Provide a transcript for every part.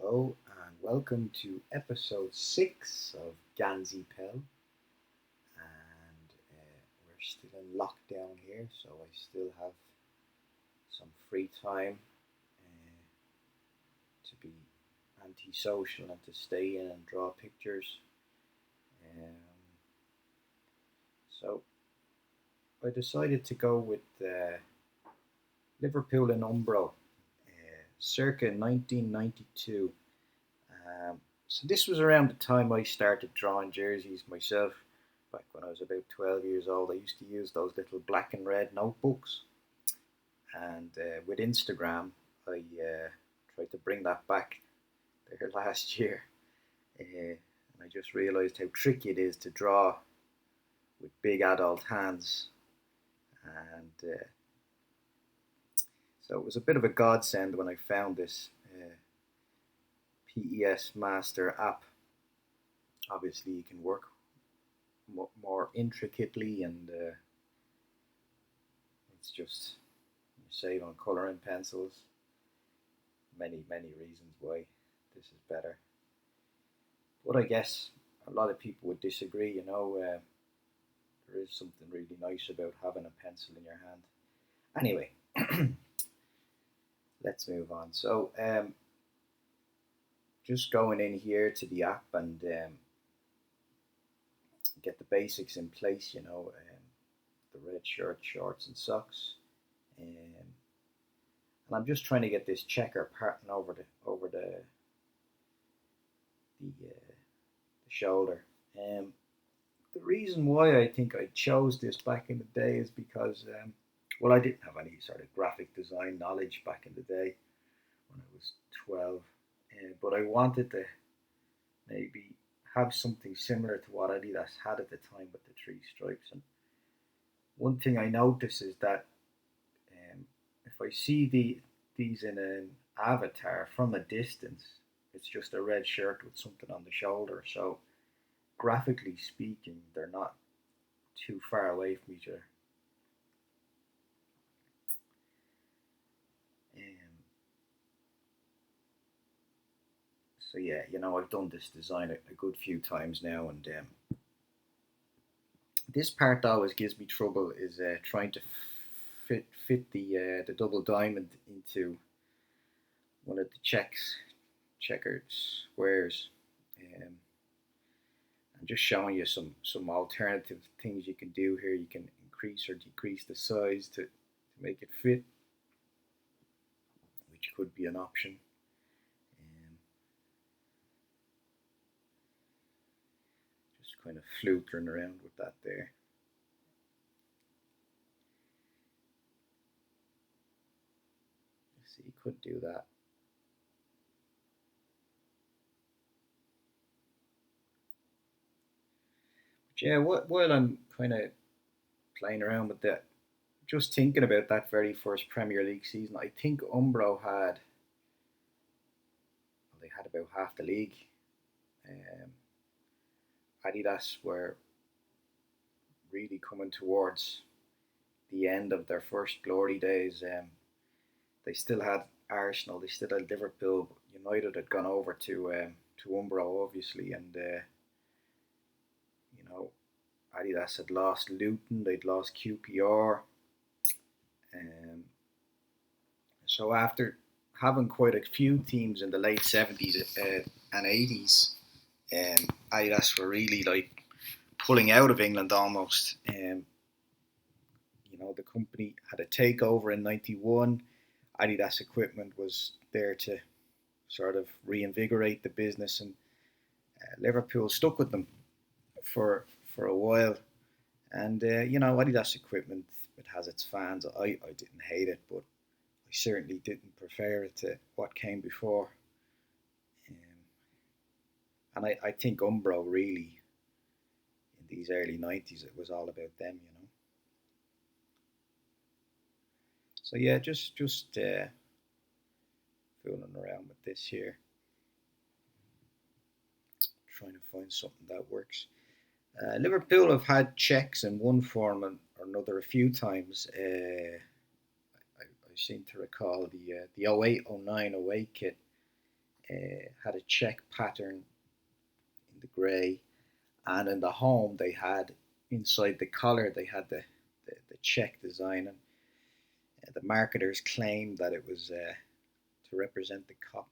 Hello and welcome to episode 6 of Ganzi Pell. And we're still in lockdown here, so I still have some free time to be antisocial and to stay in and draw pictures. Um, so I decided to go with Liverpool and Umbro, circa 1992. So this was around the time I started drawing jerseys myself. Back when I was about 12 years old, I used to use those little black and red notebooks. And with Instagram, I tried to bring that back there last year. And I just realised how tricky it is to draw with big adult hands. And so it was a bit of a godsend when I found this PES Master app. Obviously, you can work more intricately, and it's just you save on colouring pencils. Many reasons why this is better, but I guess a lot of people would disagree. There is something really nice about having a pencil in your hand. Anyway, let's move on. So just going in here to the app and get the basics in place. The red shirt, shorts, and socks. And I'm just trying to get this checker pattern over the shoulder. The reason why I think I chose this back in the day is because, well, I didn't have any sort of graphic design knowledge back in the day when I was 12, but I wanted to maybe have something similar to what Adidas had at the time with the three stripes. And one thing I notice is that if I see these in an avatar from a distance, it's just a red shirt with something on the shoulder. So graphically speaking, they're not too far away from each other. So yeah, I've done this design a good few times now, and this part that always gives me trouble is trying to fit the double diamond into one of the checkered squares. I'm just showing you some alternative things you can do here. You can increase or decrease the size to make it fit, which could be an option. Just kind of flukering around with that there. So you could do that. But yeah, while I'm kind of playing around with that, just thinking about that very first Premier League season, I think Umbro they had about half the league. Um, Adidas were really coming towards the end of their first glory days. They still had Arsenal, they still had Liverpool. United had gone over to Umbro, obviously, and Adidas had lost Luton, they'd lost QPR. Um, so after having quite a few teams in the late 70s and 80s, Adidas were really like pulling out of England almost. The company had a takeover in '91. Adidas equipment was there to sort of reinvigorate the business, and Liverpool stuck with them for a while. And Adidas equipment, it has its fans. I didn't hate it, but I certainly didn't prefer it to what came before. And I think Umbro really, in these early 90s, it was all about them. So yeah, just fooling around with this here, trying to find something that works. Liverpool have had checks in one form or another a few times. I seem to recall the 08-09 away kit. had a check pattern in the grey, and in the home they had inside the collar they had the check design, and the marketers claimed that it was to represent the cop.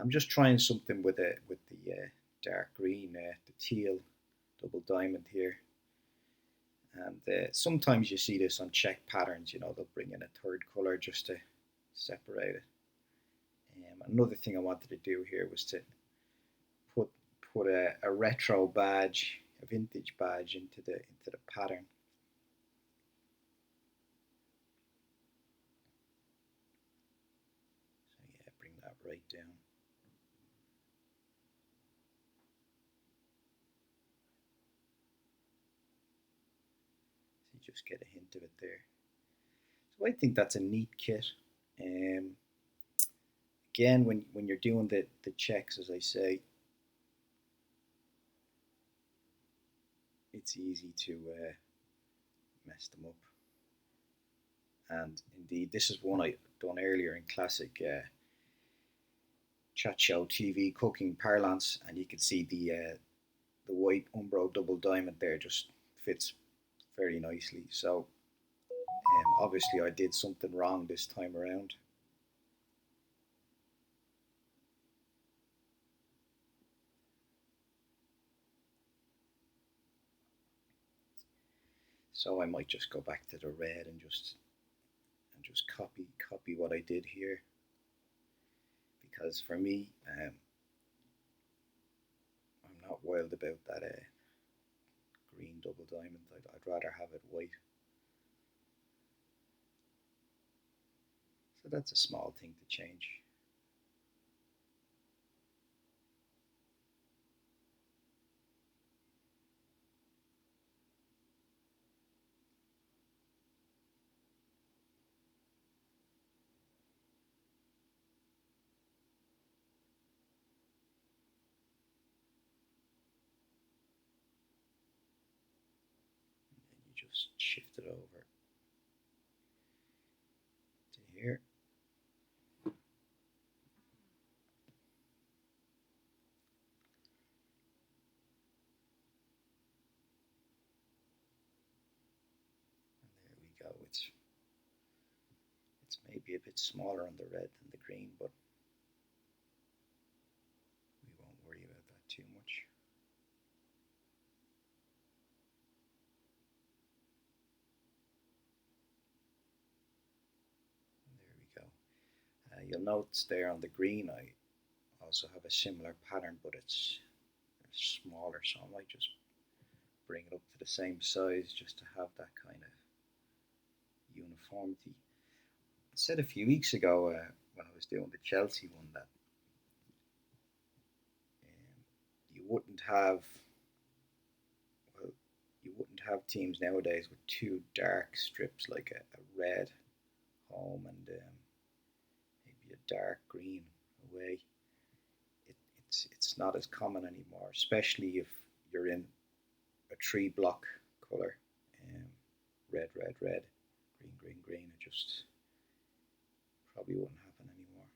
I'm just trying something with the dark green, the teal double diamond here. And sometimes you see this on check patterns. You know, they'll bring in a third color just to separate it. Another thing I wanted to do here was to put put a retro badge, a vintage badge into the pattern. So yeah, bring that right down. So you just get a hint of it there. So I think that's a neat kit. Um, Again, when you're doing the checks, as I say, it's easy to mess them up. And indeed, this is one I done earlier in classic chat show TV cooking parlance, and you can see the white Umbro double diamond there just fits very nicely. So obviously I did something wrong this time around. So I might just go back to the red and just copy what I did here, because for me, I'm not wild about that green double diamond. I'd rather have it white. So that's a small thing to change. And you just shift it over to here. And there we go. It's maybe a bit smaller on the red than the green, but we won't worry about that too much. And there we go. You'll notice there on the green, I also have a similar pattern, but it's smaller, so I might just bring it up to the same size just to have that kind of uniformity. I said a few weeks ago when I was doing the Chelsea one that you wouldn't have, well, you wouldn't have teams nowadays with two dark strips like a red home and maybe a dark green away. It's not as common anymore, especially if you're in a three block color, um, red, red, red, green, green, green. It just probably wouldn't happen anymore.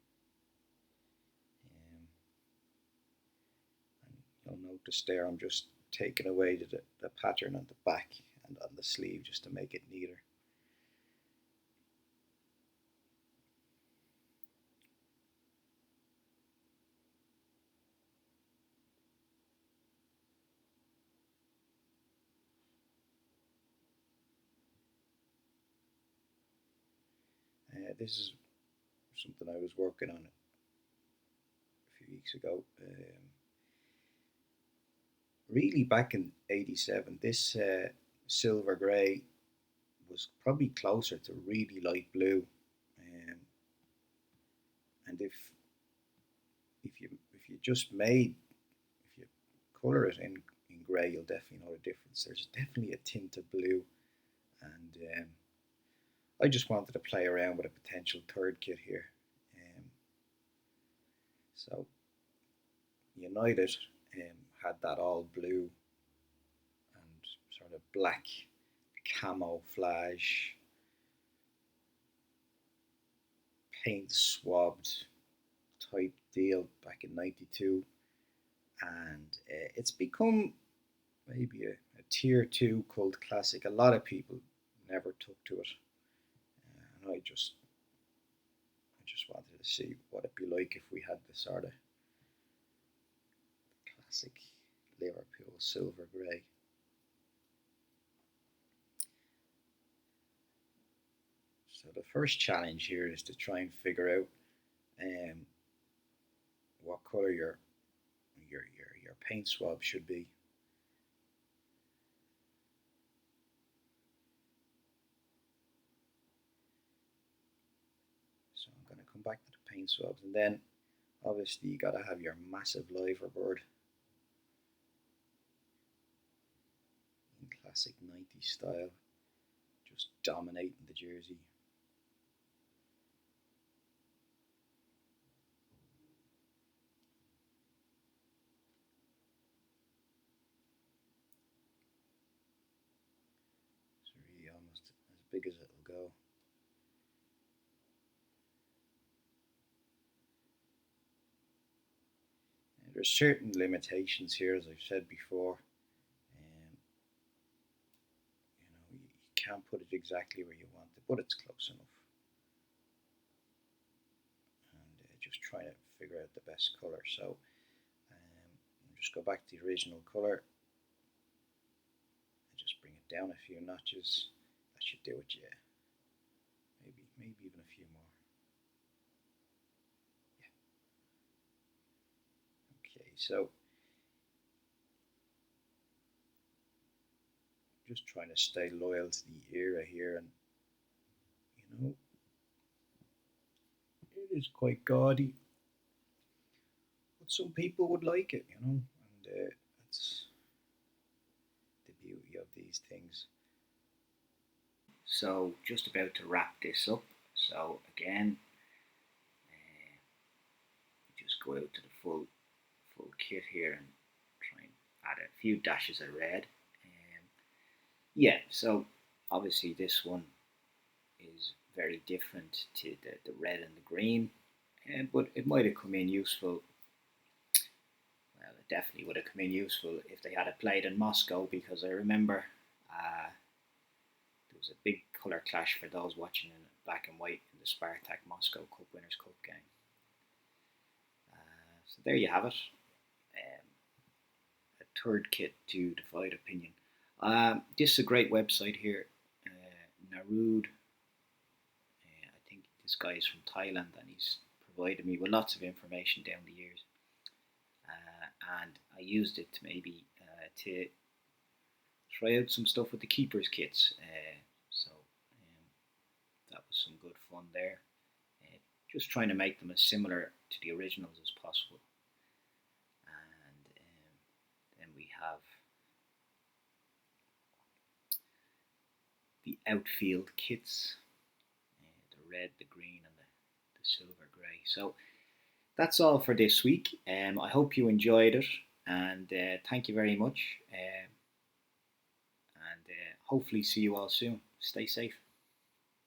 And you'll notice there I'm just taking away the pattern on the back and on the sleeve just to make it neater. This is something I was working on a few weeks ago. Really, back in '87, this silver grey was probably closer to really light blue. Um, and if you just made if you color it in grey, you'll definitely know the difference. There's definitely a tint of blue, and I just wanted to play around with a potential third kit here. Um, so United had that all blue and sort of black camouflage paint swabbed type deal back in '92, and it's become maybe a tier two cult classic. A lot of people never took to it, and I just wanted to see what it'd be like if we had the sort of classic Liverpool silver grey. So the first challenge here is to try and figure out um, what colour your paint swab should be. So I'm going to come back to the paint swabs, and then obviously you got to have your massive liverbird in classic '90s style, just dominating the jersey. It's really almost as big as it'll go. There's certain limitations here, as I've said before. You can't put it exactly where you want it, but it's close enough. And just trying to figure out the best colour. So just go back to the original colour and just bring it down a few notches. That should do it, yeah. Maybe even a few more. Yeah. Okay, so just trying to stay loyal to the era here, and it is quite gaudy, but some people would like it, and that's the beauty of these things. So just about to wrap this up. So again, just go out to the full kit here and try and add a few dashes of red. Yeah, so obviously this one is very different to the red and the green, but it might have come in useful. Well, it definitely would have come in useful if they had it played in Moscow, because I remember there was a big colour clash for those watching in black and white in the Spartak Moscow Cup Winners' Cup game. So there you have it. A third kit to divide opinion. This is a great website here, Narud. I think this guy is from Thailand, and he's provided me with lots of information down the years. And I used it to maybe to try out some stuff with the keepers kits. So that was some good fun there. Just trying to make them as similar to the originals as possible. And then we have the outfield kits, the red, the green, and the silver grey. So that's all for this week. I hope you enjoyed it, and thank you very much. And hopefully see you all soon. Stay safe.